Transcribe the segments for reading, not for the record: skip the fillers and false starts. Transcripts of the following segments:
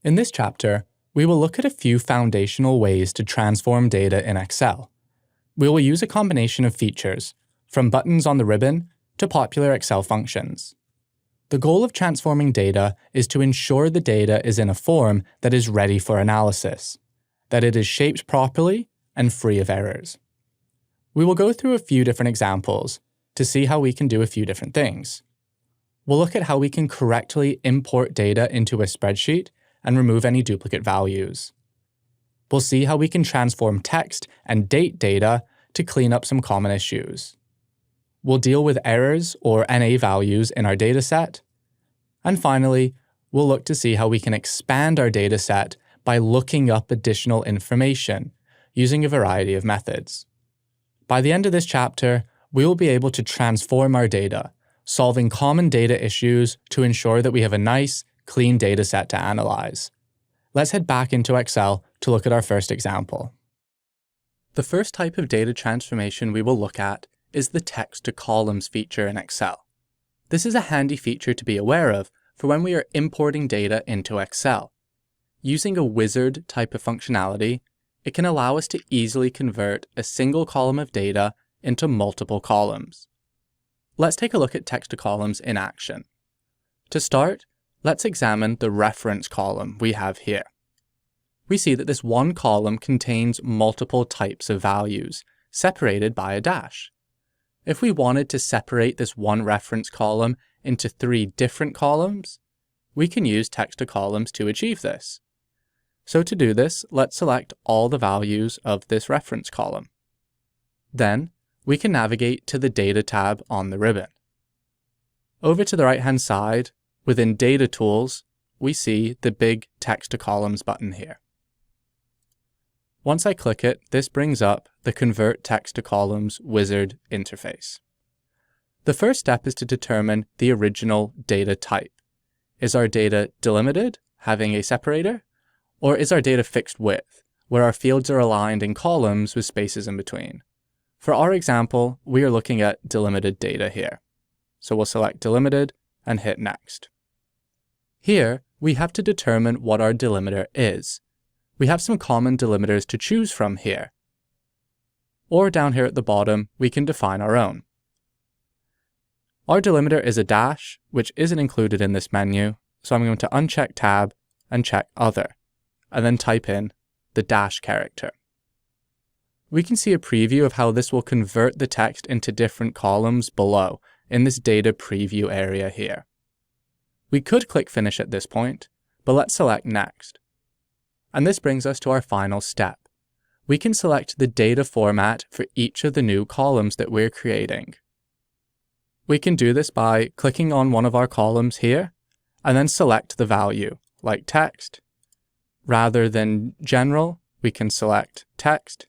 In this chapter, we will look at a few foundational ways to transform data in Excel. We will use a combination of features, from buttons on the ribbon to popular Excel functions. The goal of transforming data is to ensure the data is in a form that is ready for analysis, that it is shaped properly and free of errors. We will go through a few different examples to see how we can do a few different things. We'll look at how we can correctly import data into a spreadsheet and remove any duplicate values. We'll see how we can transform text and date data to clean up some common issues. We'll deal with errors or NA values in our dataset. And finally, we'll look to see how we can expand our dataset by looking up additional information using a variety of methods. By the end of this chapter, we will be able to transform our data, solving common data issues to ensure that we have a nice, clean dataset to analyze. Let's head back into Excel to look at our first example. The first type of data transformation we will look at is the text to columns feature in Excel. This is a handy feature to be aware of for when we are importing data into Excel. Using a wizard type of functionality, it can allow us to easily convert a single column of data into multiple columns. Let's take a look at text to columns in action. To start, let's examine the reference column we have here. We see that this one column contains multiple types of values, separated by a dash. If we wanted to separate this one reference column into 3 different columns, we can use text to columns to achieve this. So to do this, let's select all the values of this reference column. Then, we can navigate to the Data tab on the ribbon. Over to the right-hand side, within Data Tools, we see the big Text to Columns button here. Once I click it, this brings up the Convert Text to Columns wizard interface. The first step is to determine the original data type. Is our data delimited, having a separator? Or is our data fixed width, where our fields are aligned in columns with spaces in between? For our example, we are looking at delimited data here. So we'll select delimited and hit Next. Here, we have to determine what our delimiter is. We have some common delimiters to choose from here. Or down here at the bottom, we can define our own. Our delimiter is a dash, which isn't included in this menu, so I'm going to uncheck Tab and check Other, and then type in the dash character. We can see a preview of how this will convert the text into different columns below in this data preview area here. We could click Finish at this point, but let's select Next. And this brings us to our final step. We can select the data format for each of the new columns that we're creating. We can do this by clicking on one of our columns here, and then select the value, like text. Rather than general, we can select text.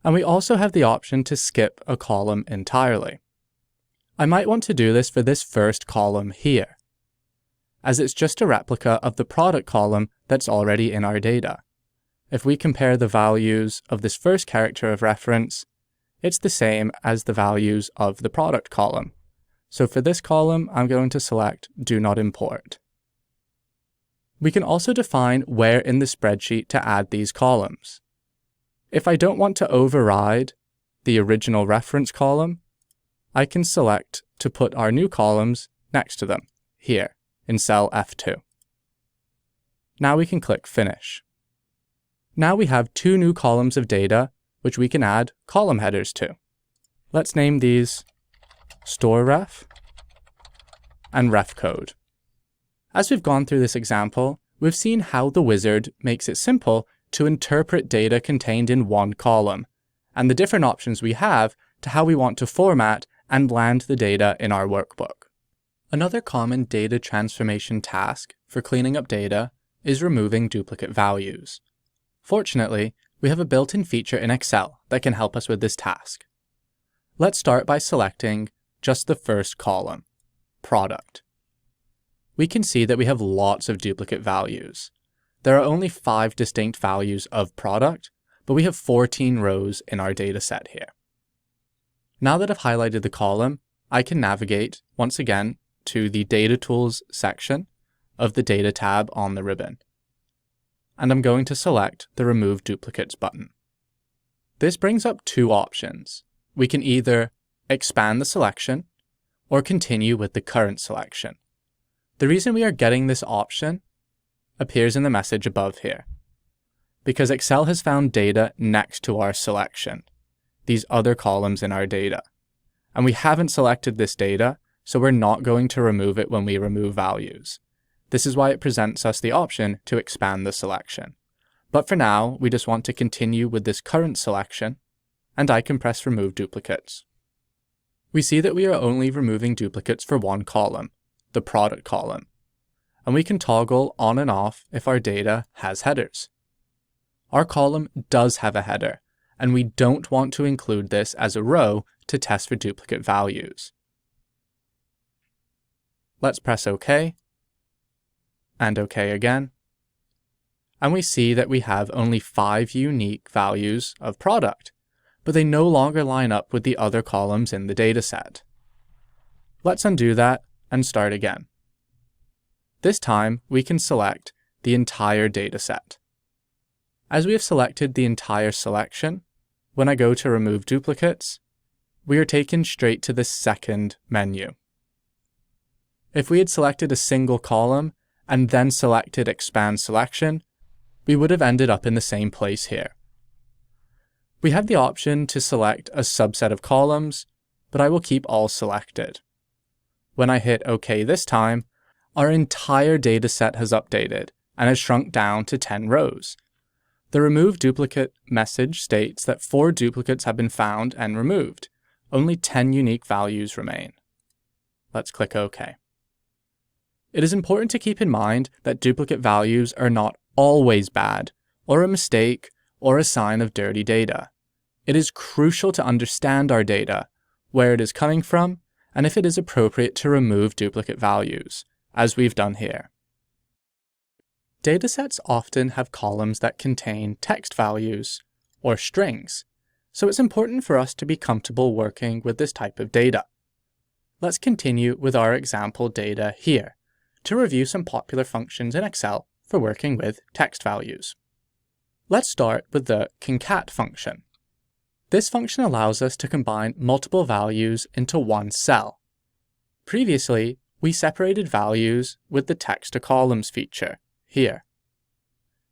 And we also have the option to skip a column entirely. I might want to do this for this first column here, as it's just a replica of the product column that's already in our data. If we compare the values of this first character of reference, it's the same as the values of the product column. So for this column, I'm going to select Do Not Import. We can also define where in the spreadsheet to add these columns. If I don't want to override the original reference column, I can select to put our new columns next to them, here, in cell F2. Now we can click Finish. Now we have 2 new columns of data, which we can add column headers to. Let's name these Store Ref and Ref Code. As we've gone through this example, we've seen how the wizard makes it simple to interpret data contained in one column, and the different options we have to how we want to format and land the data in our workbook. Another common data transformation task for cleaning up data is removing duplicate values. Fortunately, we have a built-in feature in Excel that can help us with this task. Let's start by selecting just the first column, Product. We can see that we have lots of duplicate values. There are only 5 distinct values of product, but we have 14 rows in our data set here. Now that I've highlighted the column, I can navigate, once again, to the Data Tools section of the Data tab on the ribbon. And I'm going to select the Remove Duplicates button. This brings up two options. We can either expand the selection or continue with the current selection. The reason we are getting this option appears in the message above here, because Excel has found data next to our selection, these other columns in our data. And we haven't selected this data, so we're not going to remove it when we remove values. This is why it presents us the option to expand the selection. But for now, we just want to continue with this current selection, and I can press Remove Duplicates. We see that we are only removing duplicates for one column, the product column, and we can toggle on and off if our data has headers. Our column does have a header, and we don't want to include this as a row to test for duplicate values. Let's press OK, and OK again, and we see that we have only 5 unique values of product, but they no longer line up with the other columns in the dataset. Let's undo that and start again. This time, we can select the entire dataset. As we have selected the entire selection, when I go to Remove Duplicates, we are taken straight to the second menu. If we had selected a single column and then selected Expand Selection, we would have ended up in the same place here. We have the option to select a subset of columns, but I will keep all selected. When I hit OK this time, our entire dataset has updated and has shrunk down to 10 rows. The Remove Duplicate message states that 4 duplicates have been found and removed. Only 10 unique values remain. Let's click OK. It is important to keep in mind that duplicate values are not always bad, or a mistake, or a sign of dirty data. It is crucial to understand our data, where it is coming from, and if it is appropriate to remove duplicate values, as we've done here. Datasets often have columns that contain text values, or strings, so it's important for us to be comfortable working with this type of data. Let's continue with our example data here, to review some popular functions in Excel for working with text values. Let's start with the concat function. This function allows us to combine multiple values into one cell. Previously, we separated values with the text to columns feature, here.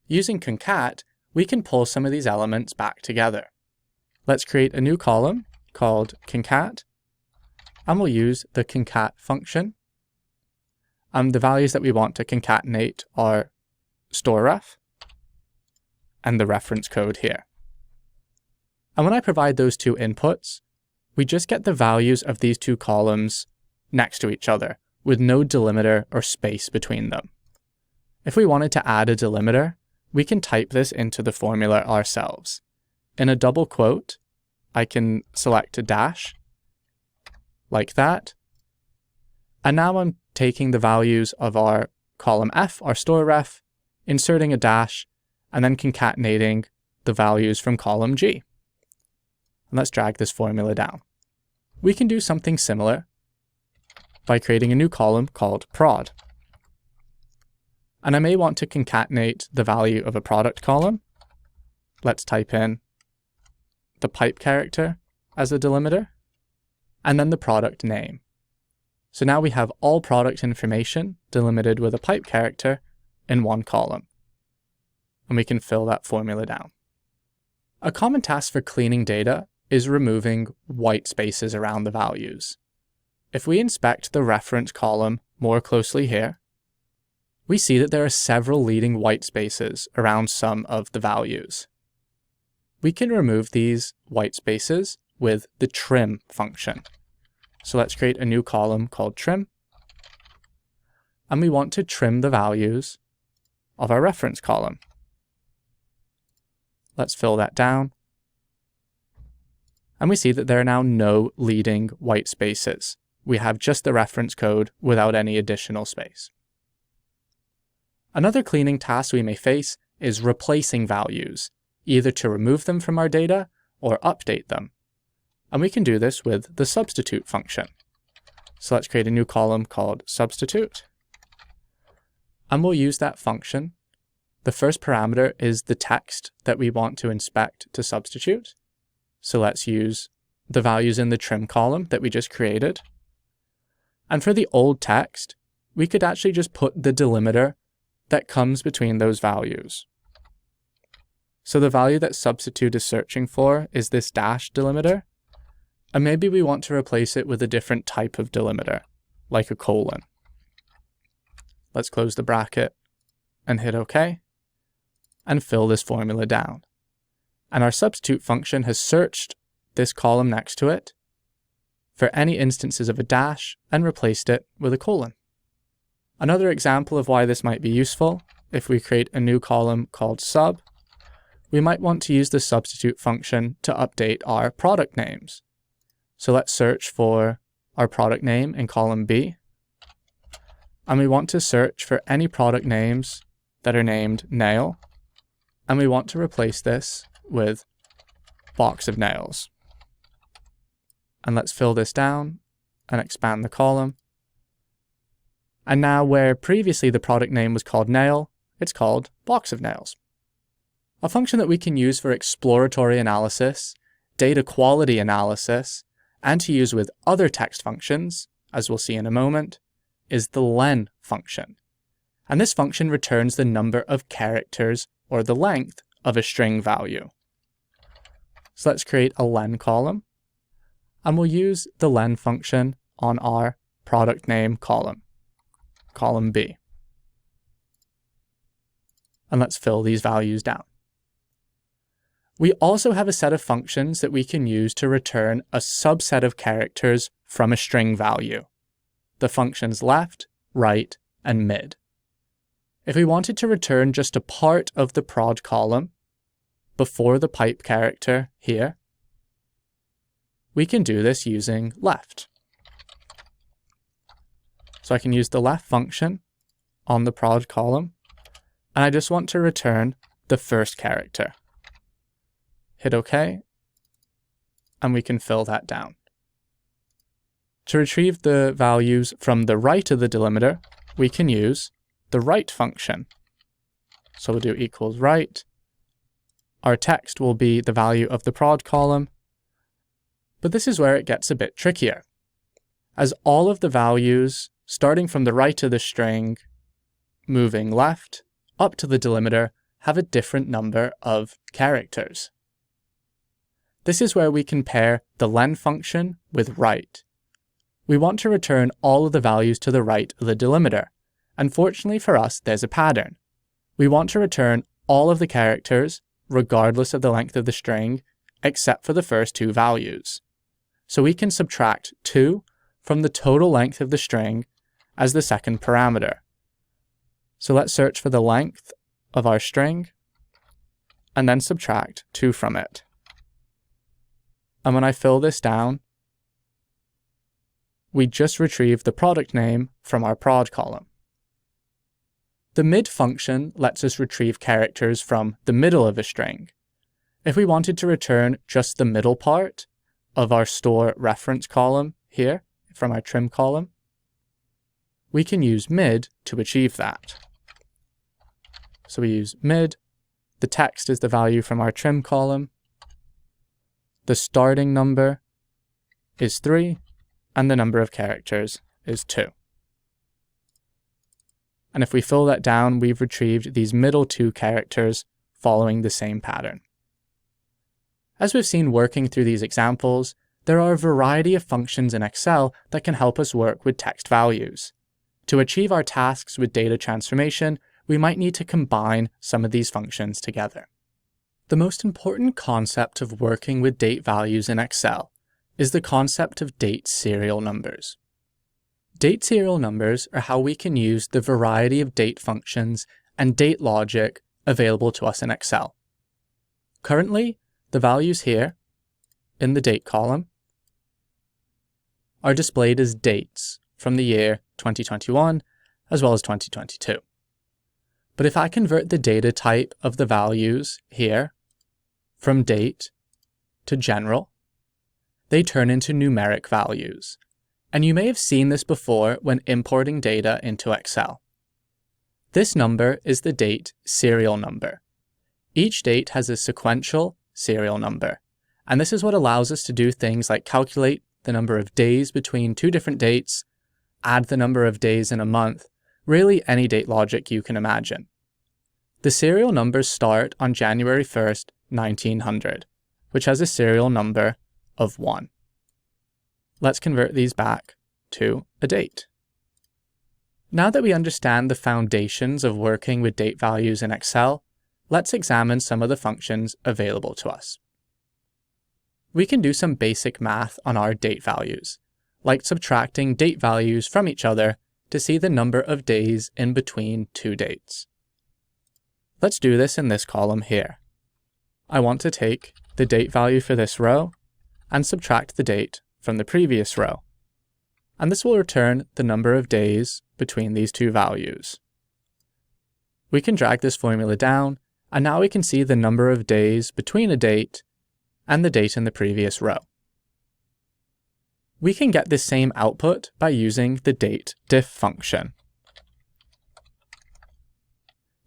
Using concat, we can pull some of these elements back together. Let's create a new column called concat, and we'll use the concat function. The values that we want to concatenate are storeRef and the reference code here. And when I provide those two inputs, we just get the values of these two columns next to each other, with no delimiter or space between them. If we wanted to add a delimiter, we can type this into the formula ourselves. In a double quote, I can select a dash, like that. And now I'm taking the values of our column F, our storeRef, inserting a dash, and then concatenating the values from column G. And let's drag this formula down. We can do something similar by creating a new column called prod. And I may want to concatenate the value of a product column. Let's type in the pipe character as a delimiter, and then the product name. So now we have all product information delimited with a pipe character in one column. And we can fill that formula down. A common task for cleaning data is removing white spaces around the values. If we inspect the reference column more closely here, we see that there are several leading white spaces around some of the values. We can remove these white spaces with the trim function. So let's create a new column called trim, and we want to trim the values of our reference column. Let's fill that down. And we see that there are now no leading white spaces. We have just the reference code without any additional space. Another cleaning task we may face is replacing values, either to remove them from our data or update them. And we can do this with the substitute function. So let's create a new column called substitute. and we'll use that function. The first parameter is the text that we want to inspect to substitute. So let's use the values in the trim column that we just created. And for the old text, we could actually just put the delimiter that comes between those values. So the value that substitute is searching for is this dash delimiter, and maybe we want to replace it with a different type of delimiter, like a colon. Let's close the bracket and hit OK, and fill this formula down. And our substitute function has searched this column next to it for any instances of a dash and replaced it with a colon. Another example of why this might be useful, if we create a new column called sub, we might want to use the substitute function to update our product names. So let's search for our product name in column B, and we want to search for any product names that are named nail, and we want to replace this with box of nails. And let's fill this down and expand the column. And now where previously the product name was called nail, it's called box of nails. A function that we can use for exploratory analysis, data quality analysis, and to use with other text functions, as we'll see in a moment, is the len function. And this function returns the number of characters or the length of a string value. So let's create a len column, and we'll use the len function on our product name column, column B. And let's fill these values down. We also have a set of functions that we can use to return a subset of characters from a string value. The functions left, right, and mid. If we wanted to return just a part of the prod column before the pipe character here, we can do this using left. So I can use the left function on the prod column, and I just want to return the first character. Hit OK, and we can fill that down. To retrieve the values from the right of the delimiter, we can use the right function. So we'll do equals right. Our text will be the value of the prod column, but this is where it gets a bit trickier, as all of the values starting from the right of the string, moving left up to the delimiter, have a different number of characters. This is where we compare the len function with right. We want to return all of the values to the right of the delimiter. Unfortunately for us, there's a pattern. We want to return all of the characters, regardless of the length of the string, except for the first two values. So we can subtract 2 from the total length of the string as the second parameter. So let's search for the length of our string, and then subtract 2 from it. And when I fill this down, we just retrieve the product name from our prod column. The mid function lets us retrieve characters from the middle of a string. If we wanted to return just the middle part of our store reference column here from our trim column, we can use mid to achieve that. So we use mid, the text is the value from our trim column, the starting number is 3, and the number of characters is 2. And if we fill that down, we've retrieved these middle 2 characters following the same pattern. As we've seen working through these examples, there are a variety of functions in Excel that can help us work with text values. To achieve our tasks with data transformation, we might need to combine some of these functions together. The most important concept of working with date values in Excel is the concept of date serial numbers. Date serial numbers are how we can use the variety of date functions and date logic available to us in Excel. Currently, the values here in the date column are displayed as dates from the year 2021 as well as 2022. But if I convert the data type of the values here from date to general, they turn into numeric values. And you may have seen this before when importing data into Excel. This number is the date serial number. Each date has a sequential serial number, and this is what allows us to do things like calculate the number of days between two different dates, add the number of days in a month, really any date logic you can imagine. The serial numbers start on January 1st, 1900, which has a serial number of 1. Let's convert these back to a date. Now that we understand the foundations of working with date values in Excel, let's examine some of the functions available to us. We can do some basic math on our date values, like subtracting date values from each other to see the number of days in between two dates. Let's do this in this column here. I want to take the date value for this row and subtract the date from the previous row. And this will return the number of days between these two values. We can drag this formula down, and now we can see the number of days between a date and the date in the previous row. We can get this same output by using the dateDiff function.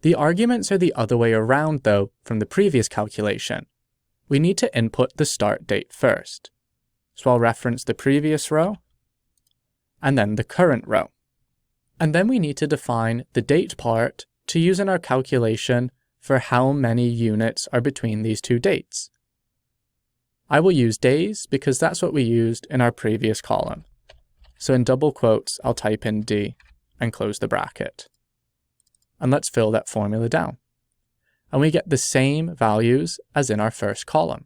The arguments are the other way around, though, from the previous calculation. We need to input the start date first. So I'll reference the previous row, and then the current row. And then we need to define the date part to use in our calculation for how many units are between these two dates. I will use days because that's what we used in our previous column. So in double quotes, I'll type in D and close the bracket. And let's fill that formula down. And we get the same values as in our first column.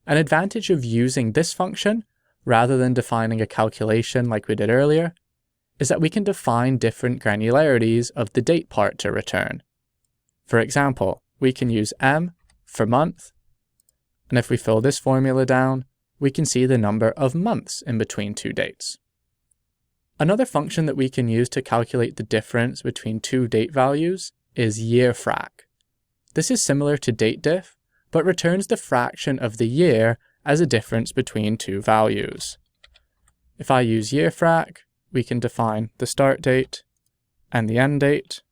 An advantage of using this function, rather than defining a calculation like we did earlier, is that we can define different granularities of the date part to return. For example, we can use M for month, and if we fill this formula down, we can see the number of months in between two dates. Another function that we can use to calculate the difference between two date values is yearFrac. This is similar to dateDiff, but returns the fraction of the year as a difference between two values. If I use yearFrac, we can define the start date and the end date.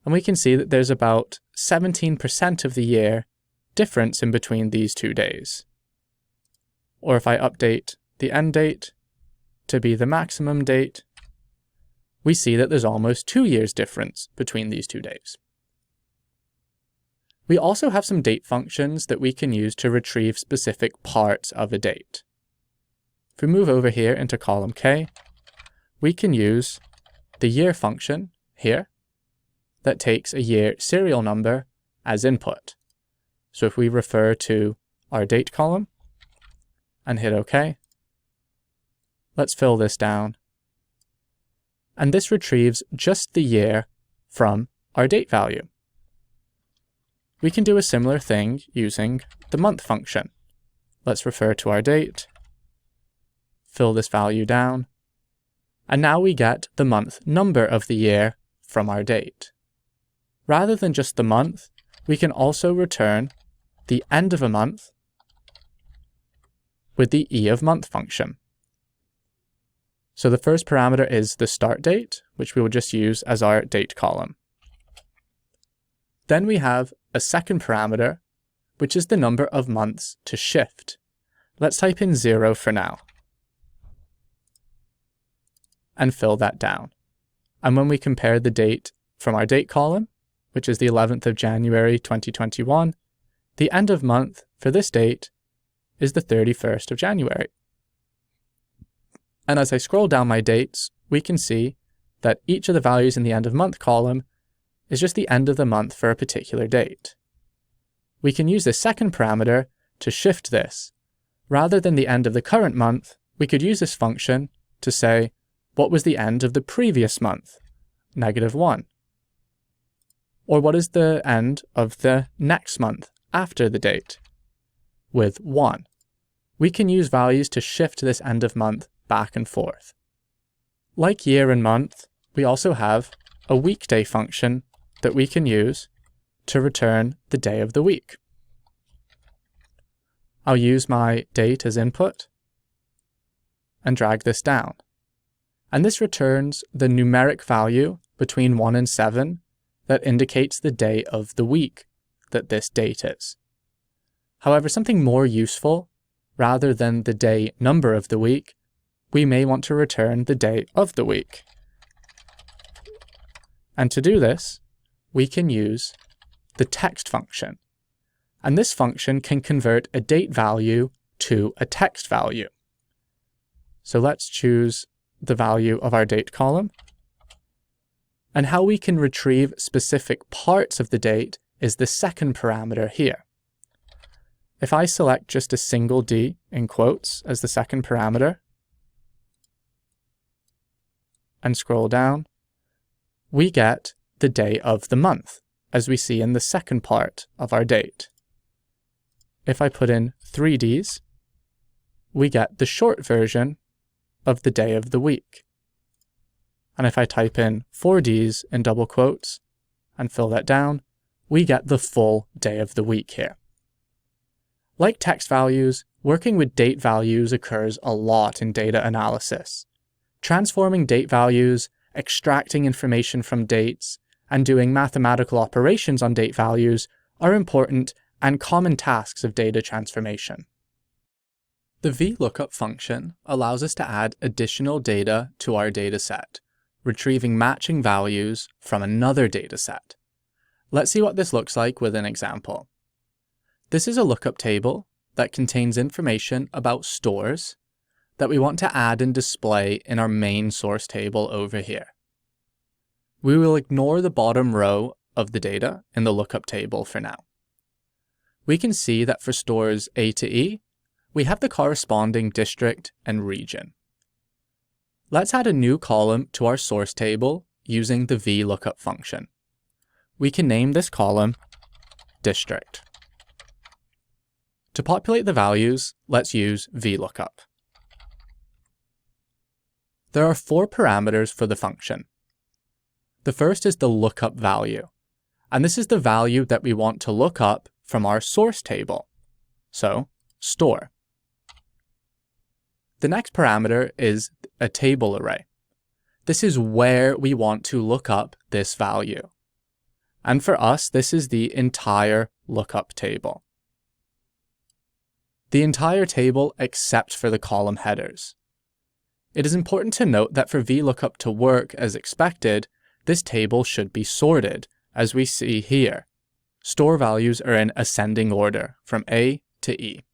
And we can see that there's about 17% of the year difference in between these 2 days. Or if I update the end date to be the maximum date, we see that there's almost 2 years difference between these 2 days. We also have some date functions that we can use to retrieve specific parts of a date. If we move over here into column K, we can use the year function here that takes a year serial number as input. So if we refer to our date column and hit OK, let's fill this down. And this retrieves just the year from our date value. We can do a similar thing using the month function. Let's refer to our date, fill this value down, and now we get the month number of the year from our date. Rather than just the month, we can also return the end of a month with the eOfMonth function. So the first parameter is the start date, which we will just use as our date column. Then we have a second parameter, which is the number of months to shift. Let's type in 0 for now and fill that down. And when we compare the date from our date column, which is the 11th of January 2021, the end of month for this date is the 31st of January. And as I scroll down my dates, we can see that each of the values in the end of month column is just the end of the month for a particular date. We can use this second parameter to shift this. Rather than the end of the current month, we could use this function to say, what was the end of the previous month? -1. Or what is the end of the next month after the date? With 1. We can use values to shift this end of month back and forth. Like year and month, we also have a weekday function that we can use to return the day of the week. I'll use my date as input and drag this down. And this returns the numeric value between 1 and 7 that indicates the day of the week that this date is. However, something more useful, rather than the day number of the week, we may want to return the day of the week. And to do this, we can use the text function. And this function can convert a date value to a text value. So let's choose the value of our date column. And how we can retrieve specific parts of the date is the second parameter here. If I select just a single D in quotes as the second parameter and scroll down, we get the day of the month, as we see in the second part of our date. If I put in 3 Ds, we get the short version of the day of the week. And if I type in 4 Ds in double quotes and fill that down, we get the full day of the week here. Like text values, working with date values occurs a lot in data analysis. Transforming date values, extracting information from dates, and doing mathematical operations on date values are important and common tasks of data transformation. The VLOOKUP function allows us to add additional data to our dataset, retrieving matching values from another dataset. Let's see what this looks like with an example. This is a lookup table that contains information about stores that we want to add and display in our main source table over here. We will ignore the bottom row of the data in the lookup table for now. We can see that for stores A to E, we have the corresponding district and region. Let's add a new column to our source table using the VLOOKUP function. We can name this column District. To populate the values, let's use VLOOKUP. There are 4 parameters for the function. The first is the lookup value, and this is the value that we want to look up from our source table, so store. The next parameter is a table array. This is where we want to look up this value. And for us, this is the entire lookup table. The entire table except for the column headers. It is important to note that for VLOOKUP to work as expected, this table should be sorted, as we see here. Store values are in ascending order, from A to E.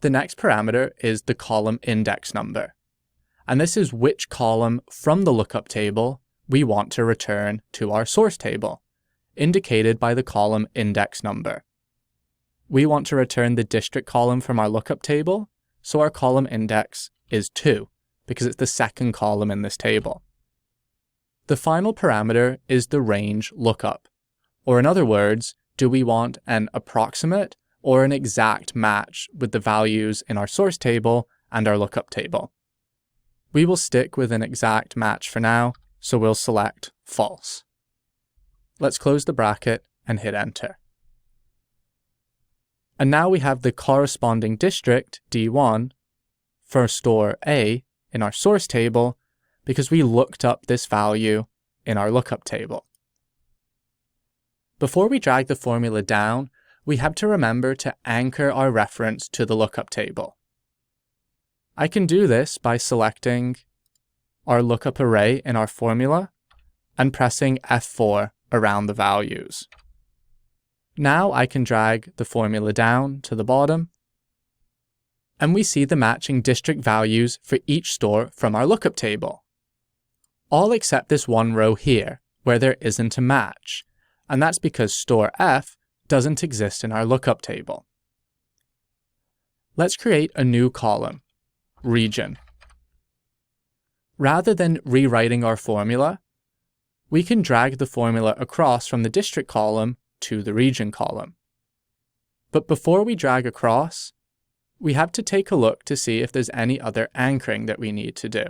The next parameter is the column index number, and this is which column from the lookup table we want to return to our source table, indicated by the column index number. We want to return the district column from our lookup table, so our column index is 2, because it's the second column in this table. The final parameter is the range lookup, or in other words, do we want an approximate or an exact match with the values in our source table and our lookup table. We will stick with an exact match for now, so we'll select false. Let's close the bracket and hit enter. And now we have the corresponding district, D1, for store A in our source table because we looked up this value in our lookup table. Before we drag the formula down, we have to remember to anchor our reference to the lookup table. I can do this by selecting our lookup array in our formula and pressing F4 around the values. Now I can drag the formula down to the bottom, and we see the matching district values for each store from our lookup table. All except this one row here, where there isn't a match, and that's because store F doesn't exist in our lookup table. Let's create a new column, region. Rather than rewriting our formula, we can drag the formula across from the district column to the region column. But before we drag across, we have to take a look to see if there's any other anchoring that we need to do.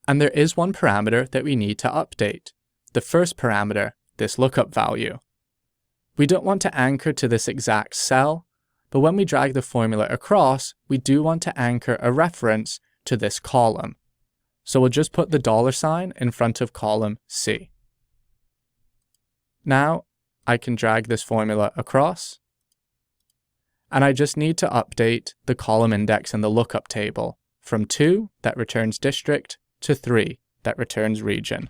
And there is one parameter that we need to update, the first parameter, this lookup value. We don't want to anchor to this exact cell, but when we drag the formula across, we do want to anchor a reference to this column. So we'll just put the $ in front of column C. Now I can drag this formula across, and I just need to update the column index in the lookup table from 2 that returns district to 3 that returns region,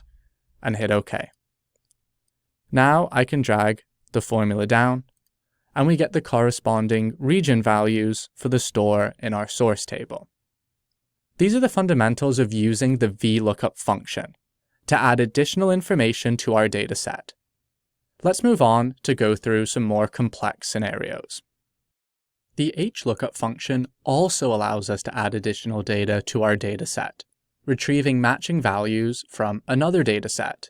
and hit OK. Now I can drag the formula down, and we get the corresponding region values for the store in our source table. These are the fundamentals of using the VLOOKUP function to add additional information to our dataset. Let's move on to go through some more complex scenarios. The HLOOKUP function also allows us to add additional data to our dataset, retrieving matching values from another dataset.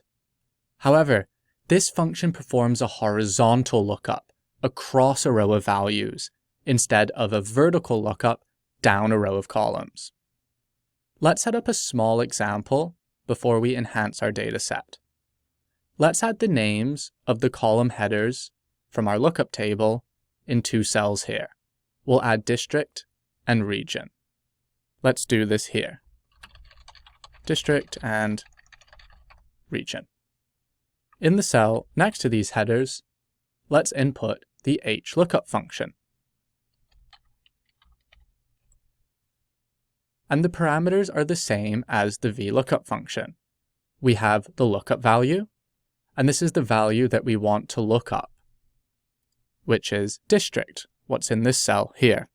However, this function performs a horizontal lookup across a row of values instead of a vertical lookup down a row of columns. Let's set up a small example before we enhance our dataset. Let's add the names of the column headers from our lookup table in 2 cells here. We'll add district and region. Let's do this here. District and region. In the cell next to these headers, let's input the HLOOKUP function. And the parameters are the same as the VLOOKUP function. We have the lookup value, and this is the value that we want to look up, which is district, what's in this cell here.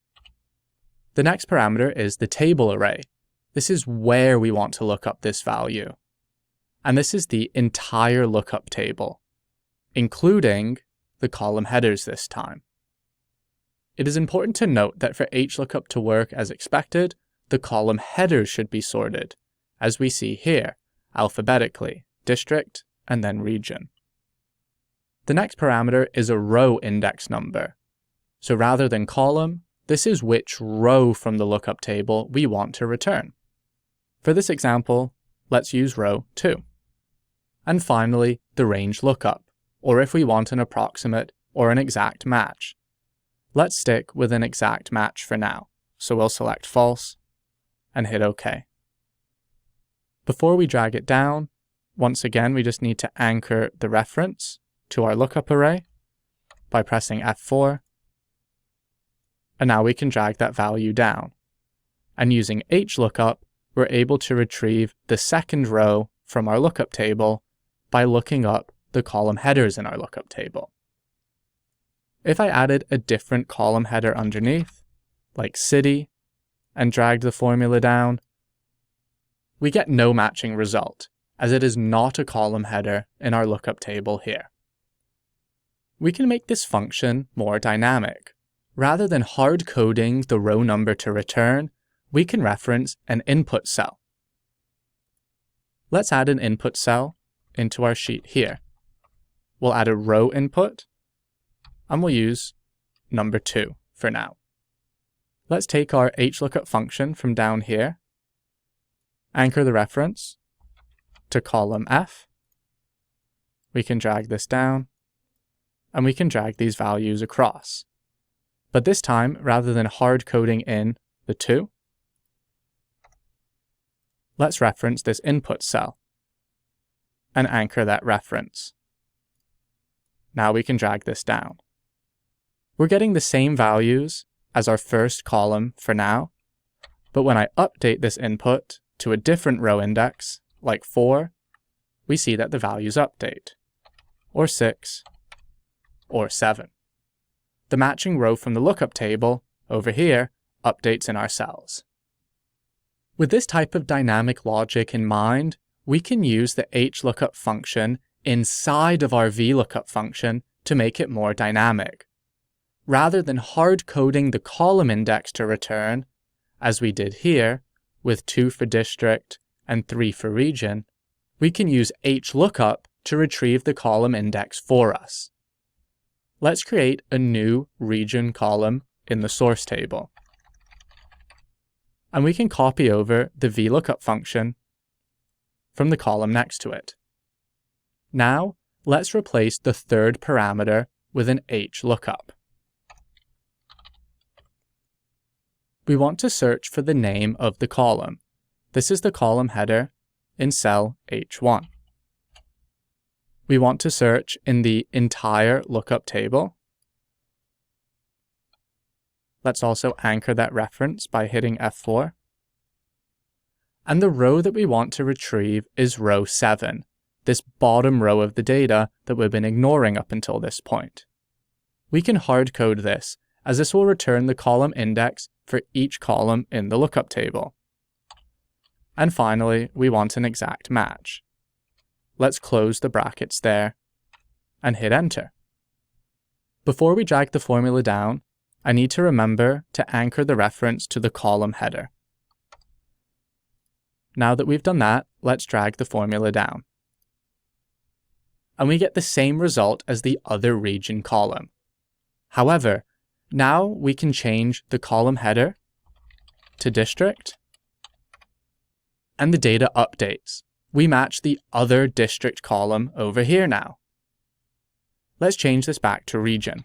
The next parameter is the table array. This is where we want to look up this value. And this is the entire lookup table, including the column headers this time. It is important to note that for HLOOKUP to work as expected, the column headers should be sorted, as we see here, alphabetically, district and then region. The next parameter is a row index number. So rather than column, this is which row from the lookup table we want to return. For this example, let's use row 2. And finally, the range lookup, or if we want an approximate or an exact match. Let's stick with an exact match for now, so we'll select false and hit OK. Before we drag it down, once again we just need to anchor the reference to our lookup array by pressing F4, and now we can drag that value down. And using HLOOKUP, we're able to retrieve the second row from our lookup table by looking up the column headers in our lookup table. If I added a different column header underneath, like city, and dragged the formula down, we get no matching result, as it is not a column header in our lookup table here. We can make this function more dynamic. Rather than hard coding the row number to return, we can reference an input cell. Let's add an input cell into our sheet here. We'll add a row input, and we'll use number 2 for now. Let's take our HLOOKUP function from down here, anchor the reference to column F. We can drag this down, and we can drag these values across. But this time, rather than hard coding in the 2, let's reference this input cell and anchor that reference. Now we can drag this down. We're getting the same values as our first column for now, but when I update this input to a different row index, like 4, we see that the values update, or 6, or 7. The matching row from the lookup table, over here, updates in our cells. With this type of dynamic logic in mind, we can use the HLOOKUP function inside of our VLOOKUP function to make it more dynamic. Rather than hard coding the column index to return, as we did here, with 2 for district and 3 for region, we can use HLOOKUP to retrieve the column index for us. Let's create a new region column in the source table. And we can copy over the VLOOKUP function from the column next to it. Now, let's replace the third parameter with an HLOOKUP. We want to search for the name of the column, This is the column header in cell H1. We want to search in the entire lookup table. Let's also anchor that reference by hitting F4. And the row that we want to retrieve is row 7, this bottom row of the data that we've been ignoring up until this point. We can hard code this, as this will return the column index for each column in the lookup table. And finally, we want an exact match. Let's close the brackets there and hit enter. Before we drag the formula down, I need to remember to anchor the reference to the column header. Now that we've done that, let's drag the formula down. And we get the same result as the other region column. However, now we can change the column header to district, and the data updates. We match the other district column over here now. Let's change this back to region.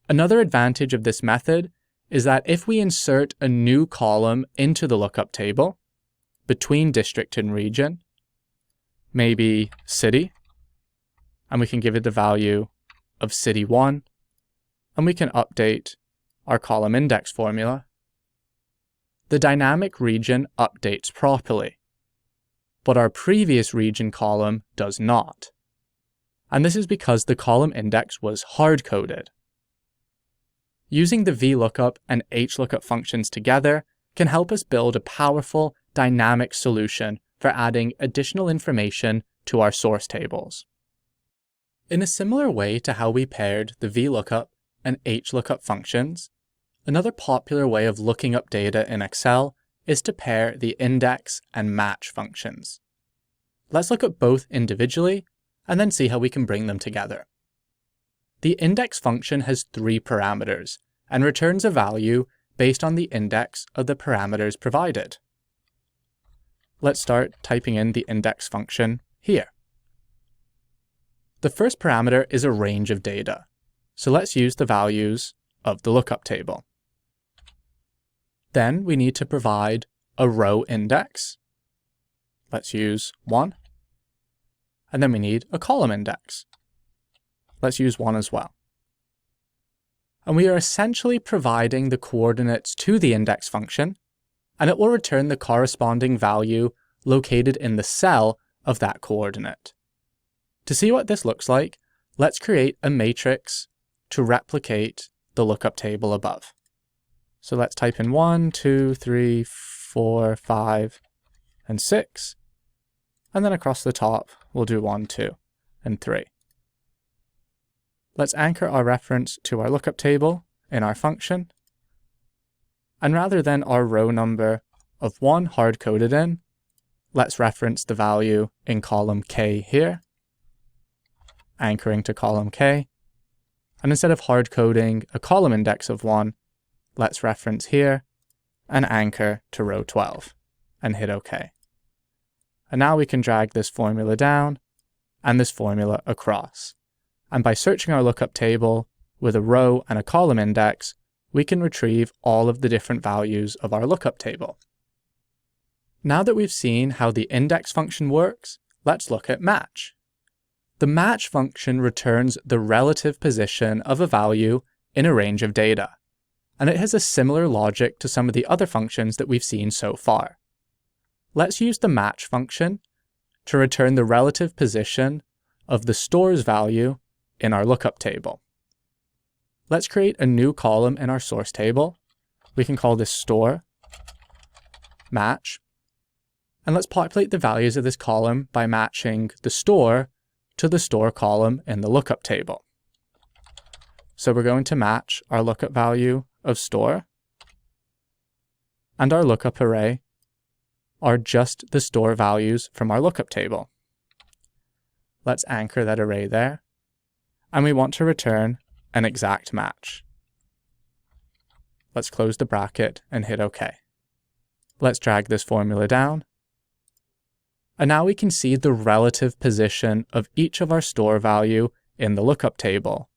Another advantage of this method is that if we insert a new column into the lookup table between district and region, maybe city, and we can give it the value of city 1, and we can update our column index formula, the dynamic region updates properly, but our previous region column does not. And this is because the column index was hard-coded. Using the VLOOKUP and HLOOKUP functions together can help us build a powerful, dynamic solution for adding additional information to our source tables. In a similar way to how we paired the VLOOKUP and HLOOKUP functions, another popular way of looking up data in Excel is to pair the index and match functions. Let's look at both individually and then see how we can bring them together. The index function has 3 parameters and returns a value based on the index of the parameters provided. Let's start typing in the index function here. The first parameter is a range of data, so let's use the values of the lookup table. Then we need to provide a row index. Let's use 1. And then we need a column index. Let's use 1 as well. And we are essentially providing the coordinates to the index function, and it will return the corresponding value located in the cell of that coordinate. To see what this looks like, let's create a matrix to replicate the lookup table above. So let's type in 1, 2, 3, 4, 5, and 6. And then across the top, we'll do 1, 2, and 3. Let's anchor our reference to our lookup table in our function. And rather than our row number of 1 hard-coded in, let's reference the value in column K here, anchoring to column K. And instead of hard-coding a column index of 1, let's reference here and anchor to row 12 and hit OK. And now we can drag this formula down and this formula across. And by searching our lookup table with a row and a column index, we can retrieve all of the different values of our lookup table. Now that we've seen how the index function works, let's look at match. The match function returns the relative position of a value in a range of data, and it has a similar logic to some of the other functions that we've seen so far. Let's use the match function to return the relative position of the stores value in our lookup table. Let's create a new column in our source table. We can call this store match. And let's populate the values of this column by matching the store to the store column in the lookup table. So we're going to match our lookup value of store, and our lookup array are just the store values from our lookup table. Let's anchor that array there, and we want to return an exact match. Let's close the bracket and hit OK. Let's drag this formula down. And now we can see the relative position of each of our store value in the lookup table.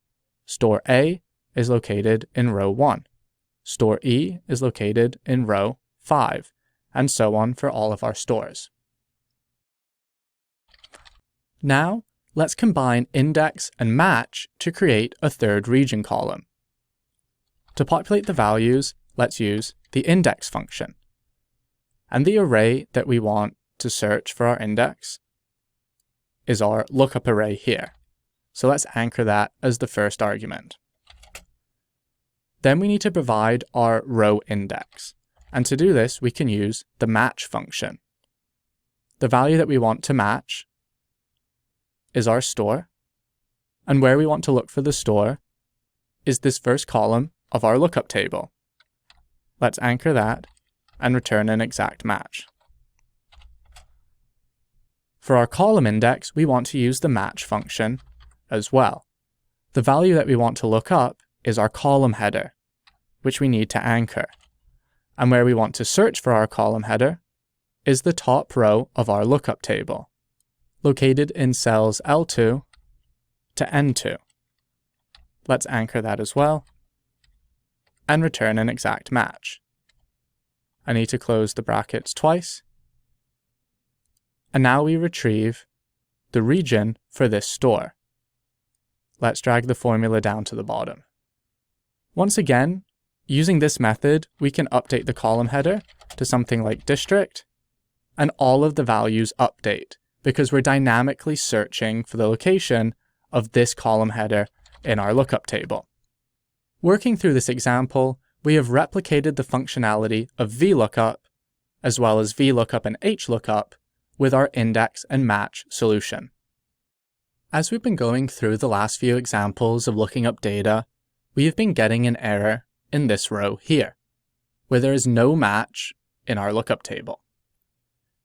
Store A is located in row 1. Store E is located in row 5, and so on for all of our stores. Now, let's combine index and match to create a third region column. To populate the values, let's use the index function. And the array that we want to search for our index is our lookup array here. So let's anchor that as the first argument. Then we need to provide our row index. And to do this, we can use the match function. The value that we want to match is our store. And where we want to look for the store is this first column of our lookup table. Let's anchor that and return an exact match. For our column index, we want to use the match function as well. The value that we want to look up is our column header, which we need to anchor. And where we want to search for our column header is the top row of our lookup table, located in cells L2 to N2. Let's anchor that as well and return an exact match. I need to close the brackets twice. And now we retrieve the region for this store. Let's drag the formula down to the bottom. Once again, using this method, we can update the column header to something like district, and all of the values update because we're dynamically searching for the location of this column header in our lookup table. Working through this example, we have replicated the functionality of VLOOKUP as well as VLOOKUP and HLOOKUP with our index and match solution. As we've been going through the last few examples of looking up data, we have been getting an error in this row here, where there is no match in our lookup table.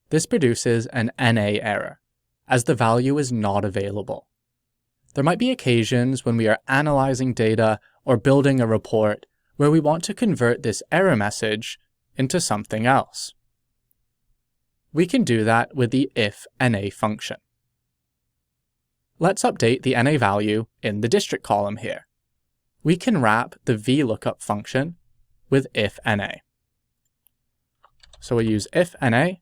This produces an NA error, as the value is not available. There might be occasions when we are analyzing data or building a report where we want to convert this error message into something else. We can do that with the IFNA function. Let's update the NA value in the district column here. We can wrap the VLOOKUP function with IFNA. So we'll use IFNA,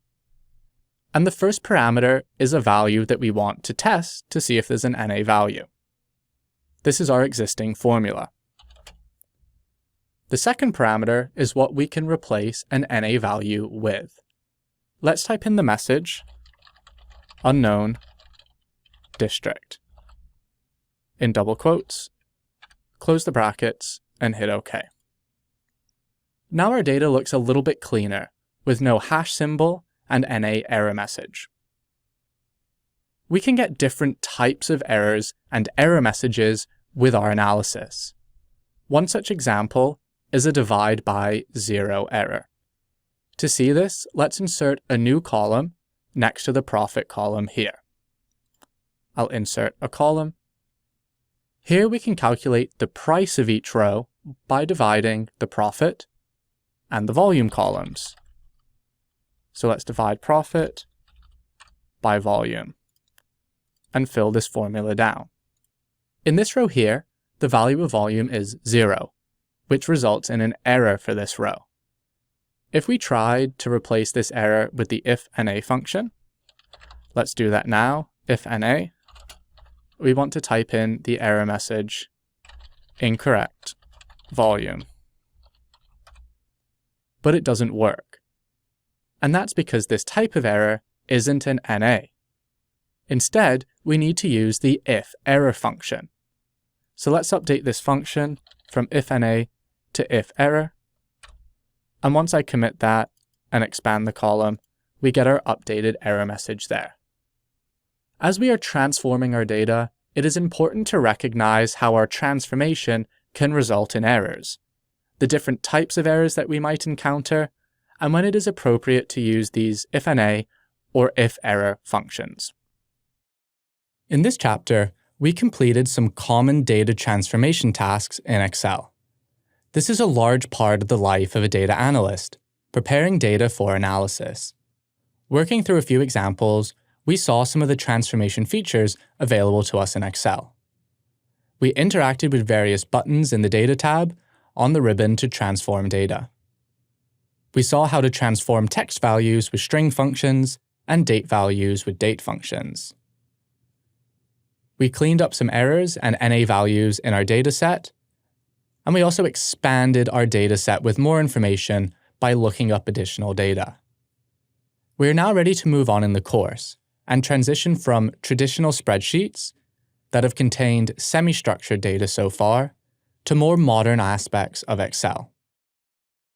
and the first parameter is a value that we want to test to see if there's an NA value. This is our existing formula. The second parameter is what we can replace an NA value with. Let's type in the message, unknown district, in double quotes, close the brackets, and hit OK. Now our data looks a little bit cleaner, with no hash symbol and NA error message. We can get different types of errors and error messages with our analysis. One such example is a divide by 0 error. To see this, let's insert a new column next to the profit column here. I'll insert a column. Here we can calculate the price of each row by dividing the profit and the volume columns. So let's divide profit by volume and fill this formula down. In this row here, the value of volume is 0, which results in an error for this row. If we tried to replace this error with the IFNA function, let's do that now. IFNA, we want to type in the error message, incorrect volume. But it doesn't work. And that's because this type of error isn't an NA. Instead, we need to use the IFError function. So let's update this function from IFNA to IFError. And once I commit that and expand the column, we get our updated error message there. As we are transforming our data, it is important to recognize how our transformation can result in errors, the different types of errors that we might encounter, and when it is appropriate to use these IFNA or IFError functions. In this chapter, we completed some common data transformation tasks in Excel. This is a large part of the life of a data analyst, preparing data for analysis. Working through a few examples, we saw some of the transformation features available to us in Excel. We interacted with various buttons in the Data tab on the ribbon to transform data. We saw how to transform text values with string functions and date values with date functions. We cleaned up some errors and NA values in our dataset, and we also expanded our dataset with more information by looking up additional data. We are now ready to move on in the course and transition from traditional spreadsheets that have contained semi-structured data so far to more modern aspects of Excel.